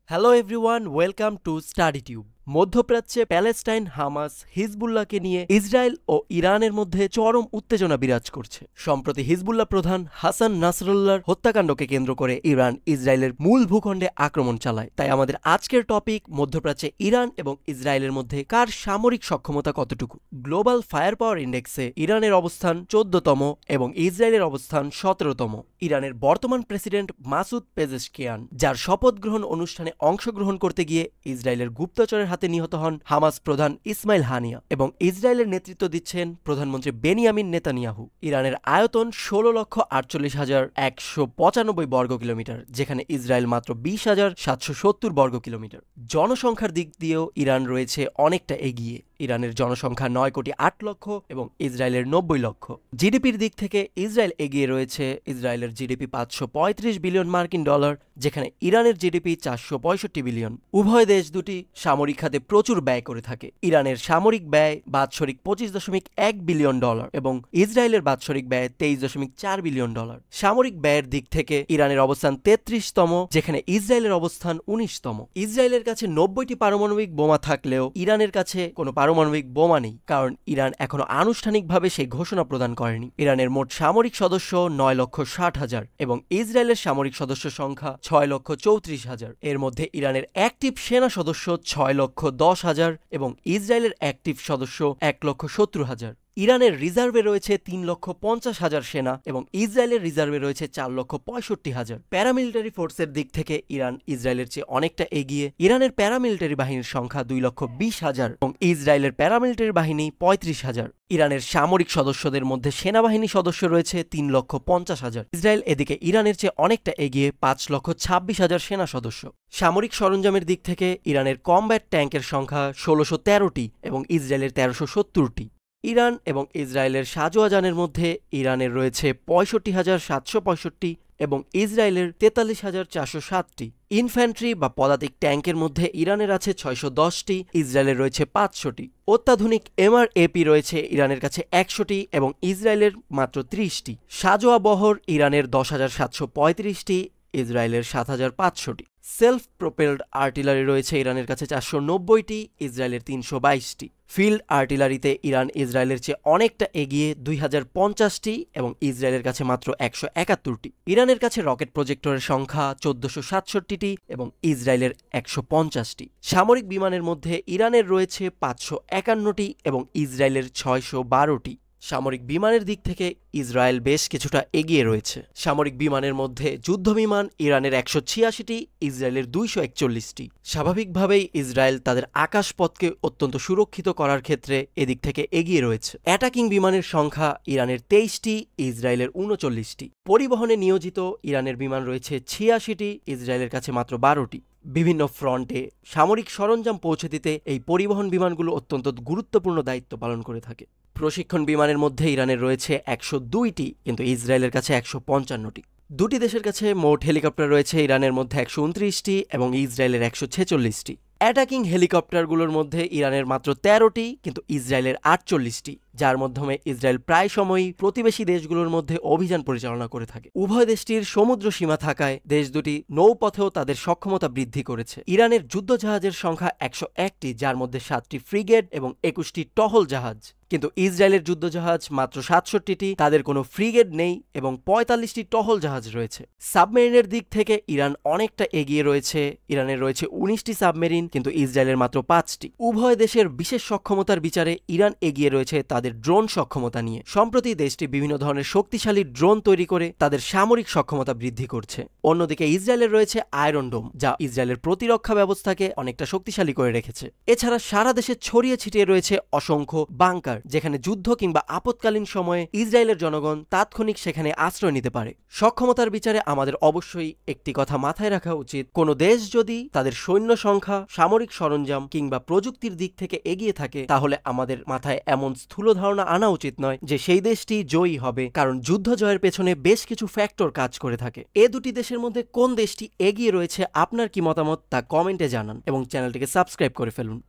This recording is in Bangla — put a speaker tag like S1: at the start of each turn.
S1: Hello everyone, welcome to study tube. মধ্যপ্রাচ্যে প্যালেস্টাইন, হামাস, হিজবুল্লাহকে নিয়ে ইসরায়েল ও ইরানের মধ্যে চরম উত্তেজনা বিরাজ করছে। সম্প্রতি হিজবুল্লাহ প্রধান হাসান নাসরুল্লাহর হত্যাকাণ্ডকে কেন্দ্র করে ইরান ইসরায়েলের মূল ভূখণ্ডে আক্রমণ চালায়। তাই আমাদের আজকের টপিক, মধ্যপ্রাচ্যে ইরান এবং ইসরায়েলের মধ্যে কার সামরিক সক্ষমতা কতটুকু। গ্লোবাল ফায়ার পাওয়ার ইন্ডেক্সে ইরানের অবস্থান 14তম এবং ইসরায়েলের অবস্থান 17তম। ইরানের বর্তমান প্রেসিডেন্ট মাসুদ পেজেশকিয়ান, যার শপথ গ্রহণ অনুষ্ঠানে অংশগ্রহণ করতে গিয়ে ইসরায়েলের গুপ্তচরের হাতে নিহত হন হামাস প্রধান ইসমাইল হানিয়া, এবং ইসরায়েলের নেতৃত্ব দিচ্ছেন প্রধানমন্ত্রী বেনিয়ামিন নেতানিয়াহু। ইরানের আয়তন 16,48,195 বর্গ কিলোমিটার, যেখানে ইসরায়েল মাত্র 20,770 বর্গ কিলোমিটার। জনসংখ্যার দিক দিয়েও ইরান রয়েছে অনেকটা এগিয়ে। ইরানের জনসংখ্যা 9,08,00,000 এবং ইসরায়েলের 90 লক্ষ। জিডিপির দিক থেকে ইসরায়েল এগিয়ে রয়েছে। ইসরায়েলের জিডিপি 535 বিলিয়ন মার্কিন ডলার, যেখানে ইরানের জিডিপি 465 বিলিয়ন। উভয় দেশ দুটি সামরিক খাতে প্রচুর ব্যয় করে থাকে। ইরানের সামরিক ব্যয় বাৎসরিক 25.1 বিলিয়ন ডলার এবং ইসরায়েলের বাৎসরিক ব্যয় 23.4 বিলিয়ন ডলার। সামরিক ব্যয়ের দিক থেকে ইরানের অবস্থান 33তম, যেখানে ইসরায়েলের অবস্থান 19তম। ইসরায়েলের কাছে 90টি পারমাণবিক বোমা থাকলেও ইরানের কাছে কোনো পারমাণবিক বোমা নেই, কারণ ইরান এখনো আনুষ্ঠানিকভাবে সেই ঘোষণা প্রদান করেনি। ইরানের মোট সামরিক সদস্য 9,60,000 এবং ইসরায়েলের সামরিক সদস্য সংখ্যা 6,34,000। এর মধ্যে ইরানের অ্যাক্টিভ সেনা সদস্য 6,10,000 এবং ইসরায়েলের অ্যাক্টিভ সদস্য 1,70,000। ইরানের রিজার্ভে রয়েছে 3,50,000 সেনা এবং ইসরায়েলের রিজার্ভে রয়েছে 4,65,000। প্যারামিলিটারি ফোর্সের দিক থেকে ইরান ইসরায়েলের চেয়ে অনেকটা এগিয়ে। ইরানের প্যারামিলিটারি বাহিনীর সংখ্যা 2,20,000 এবং ইসরায়েলের প্যারামিলিটারি বাহিনী 35,000। ইরানের সামরিক সদস্যদের মধ্যে সেনাবাহিনী সদস্য রয়েছে 3,50,000। ইসরায়েল এদিকে ইরানের চেয়ে অনেকটা এগিয়ে 5,26,000 সেনা সদস্য। সামরিক সরঞ্জামের দিক থেকে ইরানের কমব্যাট ট্যাঙ্কের সংখ্যা 1,613টি এবং ইসরায়েলের 1,370টি। ইরান এবং ইসরায়েলের সাজোয়া যানের মধ্যে ইরানের রয়েছে 65,765 এবং ইসরায়েলের 43,407টি। ইনফ্যান্ট্রি বা পদাতিক ট্যাঙ্কের মধ্যে ইরানের আছে 610টি, ইসরায়েলের রয়েছে 500টি। অত্যাধুনিক MRAP রয়েছে ইরানের কাছে 100টি এবং ইসরায়েলের মাত্র 30টি। সাজোয়া বহর ইরানের 10,735টি, ইসরায়েলের 7,500টি। সেলফ প্রোপেলড আর্টিলারি রয়েছে ইরানের কাছে 490টি, ইসরায়েলের 322টি। ফিল্ড আর্টিলারিতে ইরান ইসরায়েলের চেয়ে অনেকটা এগিয়ে 2,050টি এবং ইসরায়েলের কাছে মাত্র 171টি। ইরানের কাছে রকেট প্রজেক্টরের সংখ্যা 1,467টি এবং ইসরায়েলের 150টি। সামরিক বিমানের মধ্যে ইরানের রয়েছে 551টি এবং ইসরায়েলের 612টি। সামরিক বিমানের দিক থেকে ইসরায়েল বেশ কিছুটা এগিয়ে রয়েছে। সামরিক বিমানের মধ্যে যুদ্ধ বিমান ইরানের 186টি, ইসরায়েলের 241টি। স্বাভাবিকভাবেই ইসরায়েল তাদের আকাশপথকে অত্যন্ত সুরক্ষিত করার ক্ষেত্রে এদিক থেকে এগিয়ে রয়েছে। অ্যাটাকিং বিমানের সংখ্যা ইরানের 23টি, ইসরায়েলের 39টি। পরিবহনে নিয়োজিত ইরানের বিমান রয়েছে 86টি, ইসরায়েলের কাছে মাত্র 12টি। বিভিন্ন ফ্রন্টে সামরিক সরঞ্জাম পৌঁছে দিতে এই পরিবহন বিমানগুলো অত্যন্ত গুরুত্বপূর্ণ দায়িত্ব পালন করে থাকে। প্রশিক্ষণ বিমানের মধ্যে ইরানের রয়েছে 102টি, কিন্তু ইসরায়েলের কাছে 155টি। দুটি দেশের কাছে মোট হেলিকপ্টার রয়েছে ইরানের মধ্যে 129টি এবং ইসরায়েলের 146টি। অ্যাটাকিং হেলিকপ্টারগুলোর মধ্যে ইরানের মাত্র 13টি, কিন্তু ইসরায়েলের 48টি, যার মাধ্যমে ইসরায়েল প্রায় সময়ই প্রতিবেশী দেশগুলোর মধ্যে অভিযান পরিচালনা করে থাকে। উভয় দেশটির সমুদ্র সীমা থাকায় দেশ দুটি নৌপথেও তাদের সক্ষমতা বৃদ্ধি করেছে। ইরানের যুদ্ধজাহাজের সংখ্যা 101টি, যার মধ্যে 7টি ফ্রিগেট এবং 21টি টহল জাহাজ, কিন্তু ইসরায়েলের যুদ্ধজাহাজ মাত্র 67টি, তাদের কোনো ফ্রিগেট নেই এবং 45টি টহল জাহাজ রয়েছে। সাবমেরিনের দিক থেকে ইরান অনেকটা এগিয়ে রয়েছে। ইরানের রয়েছে 19টি সাবমেরিন, কিন্তু ইসরায়েলের মাত্র 5টি। উভয় দেশের বিশেষ সক্ষমতার বিচারে ইরান এগিয়ে রয়েছে তাদের ড্রোন সক্ষমতা নিয়ে। সম্প্রতি দেশটি বিভিন্ন ধরনের শক্তিশালী ড্রোন তৈরি করে তাদের সামরিক সক্ষমতা বৃদ্ধি করছে। অন্যদিকে ইসরায়েলের রয়েছে আয়রন ডোম, যা ইসরায়েলের প্রতিরক্ষা ব্যবস্থাকে অনেকটা শক্তিশালী করে রেখেছে। এছাড়া সারা দেশে ছড়িয়ে ছিটিয়ে রয়েছে অসংখ্য বাংকার, যেখানে যুদ্ধ কিংবা আপৎকালীন সময়ে ইসরায়েলের জনগণ তাৎক্ষণিক সেখানে আশ্রয় নিতে পারে। সক্ষমতার বিচারে আমাদের অবশ্যই একটি কথা মাথায় রাখা উচিত, কোনো দেশ যদি তাদের সৈন্য সংখ্যা, সামরিক সরঞ্জাম কিংবা প্রযুক্তির দিক থেকে এগিয়ে থাকে, তাহলে আমাদের মাথায় এমন স্থূল ধারণা আনা উচিত নয় যে সেই দেশটি জয়ী হবে, কারণ যুদ্ধ জয়ের পেছনে বেশ কিছু ফ্যাক্টর কাজ করে থাকে। এ দুটি দেশের মধ্যে কোন দেশটি এগিয়ে রয়েছে, আপনার কি মতামত তা কমেন্টে জানান এবং চ্যানেলটিকে সাবস্ক্রাইব করে ফেলুন।